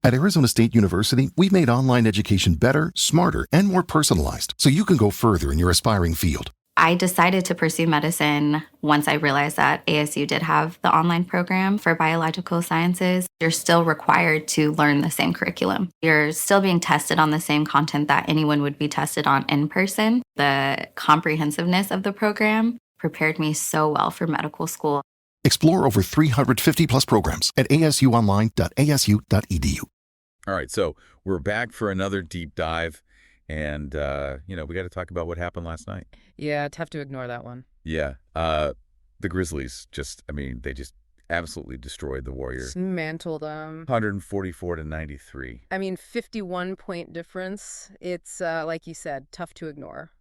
At Arizona State University, we've made online education better, smarter, and more personalized so you can go further in your aspiring field. I decided to pursue medicine once I realized that ASU did have the online program for biological sciences. You're still required to learn the same curriculum. You're still being tested on the same content that anyone would be tested on in person. The comprehensiveness of the program prepared me so well for medical school. Explore over 350 plus programs at asuonline.asu.edu. All right, so we're back for another deep dive. And, we got to talk about what happened last night. Yeah, tough to ignore that one. Yeah. The Grizzlies they just absolutely destroyed the Warriors. Dismantled them. 144-93. 51-point difference. It's, like you said, tough to ignore.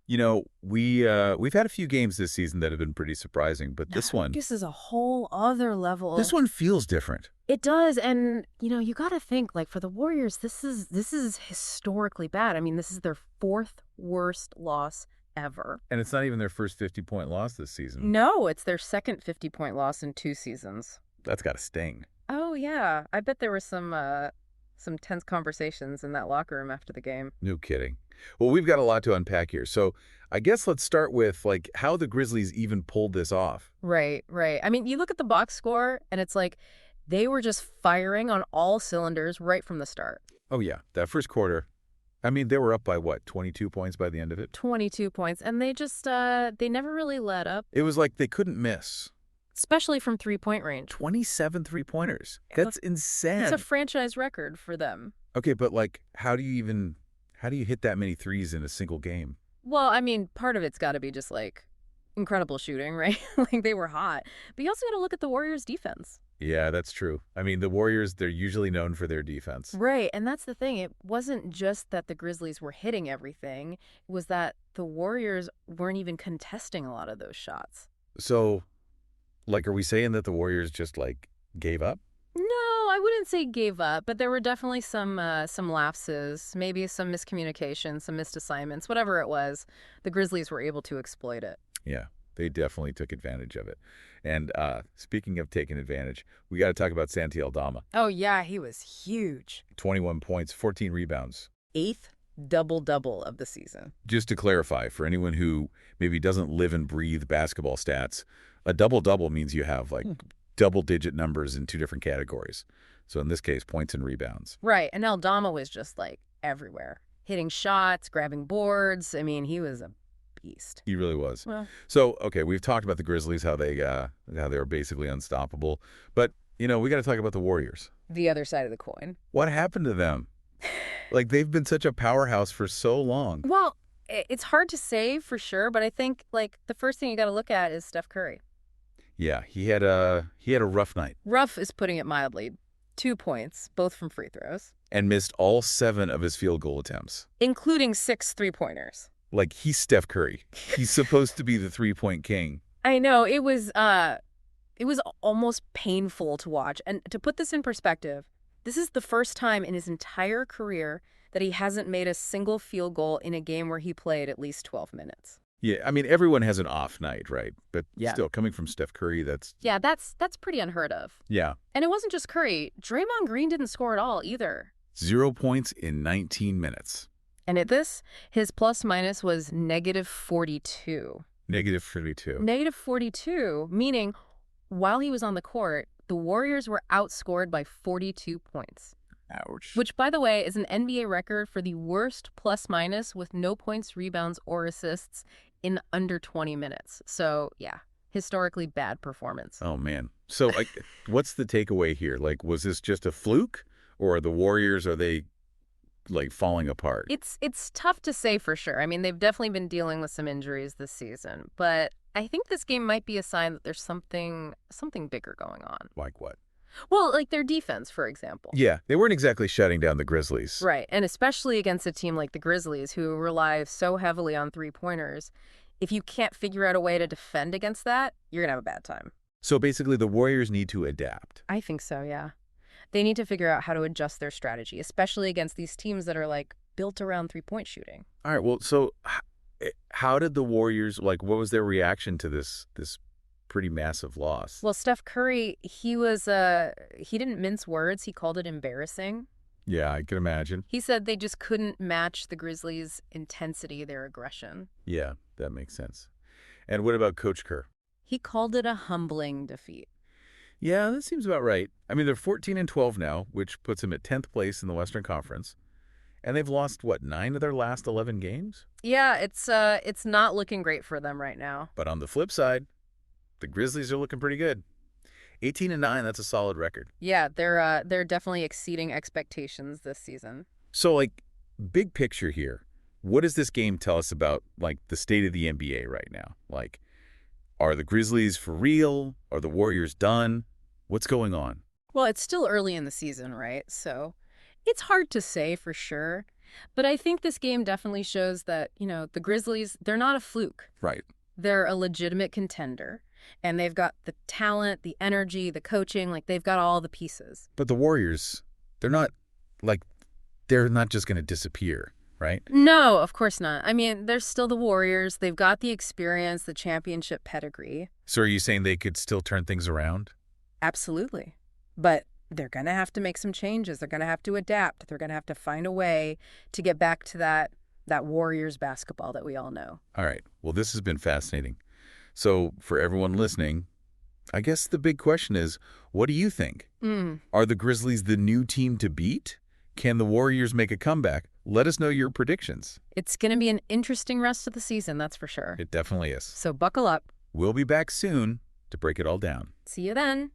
We've had a few games this season that have been pretty surprising, but this one... This is a whole other level. This one feels different. It does, and, you got to think, for the Warriors, this is historically bad. This is their fourth worst loss ever. And it's not even their first 50-point loss this season. No, it's their second 50-point loss in 2 seasons. That's got to sting. Oh, yeah. I bet there were some tense conversations in that locker room after the game. No kidding. Well, we've got a lot to unpack here. So I guess let's start with, how the Grizzlies even pulled this off. Right. You look at the box score, and it's they were just firing on all cylinders right from the start. Oh, yeah. That first quarter, they were up by, 22 points by the end of it? 22 points. And they just, they never really let up. It was like they couldn't miss. Especially from three-point range. 27 three-pointers. That's insane. It's a franchise record for them. Okay, but, how do you hit that many threes in a single game? Well, part of it's got to be just, incredible shooting, right? They were hot. But you also got to look at the Warriors' defense. Yeah, that's true. The Warriors, they're usually known for their defense. Right, and that's the thing. It wasn't just that the Grizzlies were hitting everything. It was that the Warriors weren't even contesting a lot of those shots. So, are we saying that the Warriors just, gave up? No, I wouldn't say gave up, but there were definitely some lapses, maybe some miscommunication, some missed assignments, whatever it was. The Grizzlies were able to exploit it. Yeah, they definitely took advantage of it. And speaking of taking advantage, we got to talk about Santi Aldama. Oh, yeah, he was huge. 21 points, 14 rebounds. 8th double-double of the season. Just to clarify, for anyone who maybe doesn't live and breathe basketball stats, a double-double means you have, double-digit numbers in 2 different categories. So in this case, points and rebounds. Right, and Aldama was just, everywhere. Hitting shots, grabbing boards. He was a beast. He really was. Well, so, okay, we've talked about the Grizzlies, how they were basically unstoppable. But, we got to talk about the Warriors. The other side of the coin. What happened to them? They've been such a powerhouse for so long. Well, it's hard to say for sure, but I think, the first thing you got to look at is Steph Curry. Yeah, he had a rough night. Rough is putting it mildly. 2 points, both from free throws. And missed all 7 of his field goal attempts. Including 6 3-pointers. He's Steph Curry. He's supposed to be the 3-point king. I know. It was almost painful to watch. And to put this in perspective, this is the first time in his entire career that he hasn't made a single field goal in a game where he played at least 12 minutes. Yeah, everyone has an off night, right? But yeah. Still, coming from Steph Curry, that's pretty unheard of. Yeah. And it wasn't just Curry. Draymond Green didn't score at all either. 0 points in 19 minutes. And at this, his plus-minus was -42. -42. -42, meaning while he was on the court, the Warriors were outscored by 42 points. Ouch. Which, by the way, is an NBA record for the worst plus-minus with no points, rebounds, or assists in under 20 minutes. So, yeah, historically bad performance. Oh, man. So, what's the takeaway here? Was this just a fluke? Or are the Warriors, are they, falling apart? It's tough to say for sure. They've definitely been dealing with some injuries this season. But I think this game might be a sign that there's something bigger going on. Like what? Well, their defense, for example. Yeah, they weren't exactly shutting down the Grizzlies. Right, and especially against a team like the Grizzlies, who rely so heavily on 3-pointers. If you can't figure out a way to defend against that, you're going to have a bad time. So basically, the Warriors need to adapt. I think so, yeah. They need to figure out how to adjust their strategy, especially against these teams that are, built around 3-point shooting. All right, well, so how did the Warriors, what was their reaction to this pretty massive loss? Well, Steph Curry, he didn't mince words. He called it embarrassing. Yeah, I can imagine. He said they just couldn't match the Grizzlies' intensity, their aggression. Yeah, that makes sense. And what about Coach Kerr? He called it a humbling defeat. Yeah, that seems about right. I mean, they're 14-12 now, which puts them at 10th place in the Western Conference. And they've lost, what, 9 of their last 11 games? Yeah, it's not looking great for them right now. But on the flip side, the Grizzlies are looking pretty good. 18-9, that's a solid record. Yeah, they're definitely exceeding expectations this season. So, like, big picture here, what does this game tell us about, like, the state of the NBA right now? Like, are the Grizzlies for real? Are the Warriors done? What's going on? Well, it's still early in the season, right? So it's hard to say for sure. But I think this game definitely shows that, the Grizzlies, they're not a fluke. Right. They're a legitimate contender. And they've got the talent, the energy, the coaching, like they've got all the pieces. But the Warriors, they're not just going to disappear, right? No, of course not. I mean, they're still the Warriors. They've got the experience, the championship pedigree. So are you saying they could still turn things around? Absolutely. But they're going to have to make some changes. They're going to have to adapt. They're going to have to find a way to get back to that Warriors basketball that we all know. All right. Well, this has been fascinating. So for everyone listening, I guess the big question is, what do you think? Are the Grizzlies the new team to beat? Can the Warriors make a comeback? Let us know your predictions. It's going to be an interesting rest of the season, that's for sure. It definitely is. So buckle up. We'll be back soon to break it all down. See you then.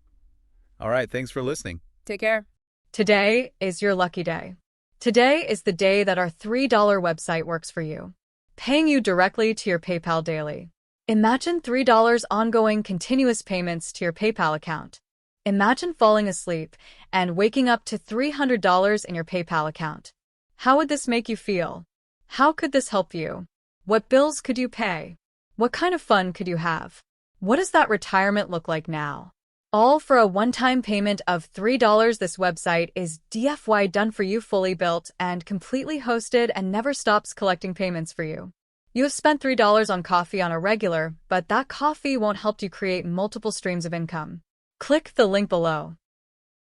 All right. Thanks for listening. Take care. Today is your lucky day. Today is the day that our $3 website works for you, paying you directly to your PayPal daily. Imagine $3 ongoing continuous payments to your PayPal account. Imagine falling asleep and waking up to $300 in your PayPal account. How would this make you feel? How could this help you? What bills could you pay? What kind of fun could you have? What does that retirement look like now? All for a one-time payment of $3. This website is DFY done for you, fully built and completely hosted, and never stops collecting payments for you. You have spent $3 on coffee on a regular, but that coffee won't help you create multiple streams of income. Click the link below.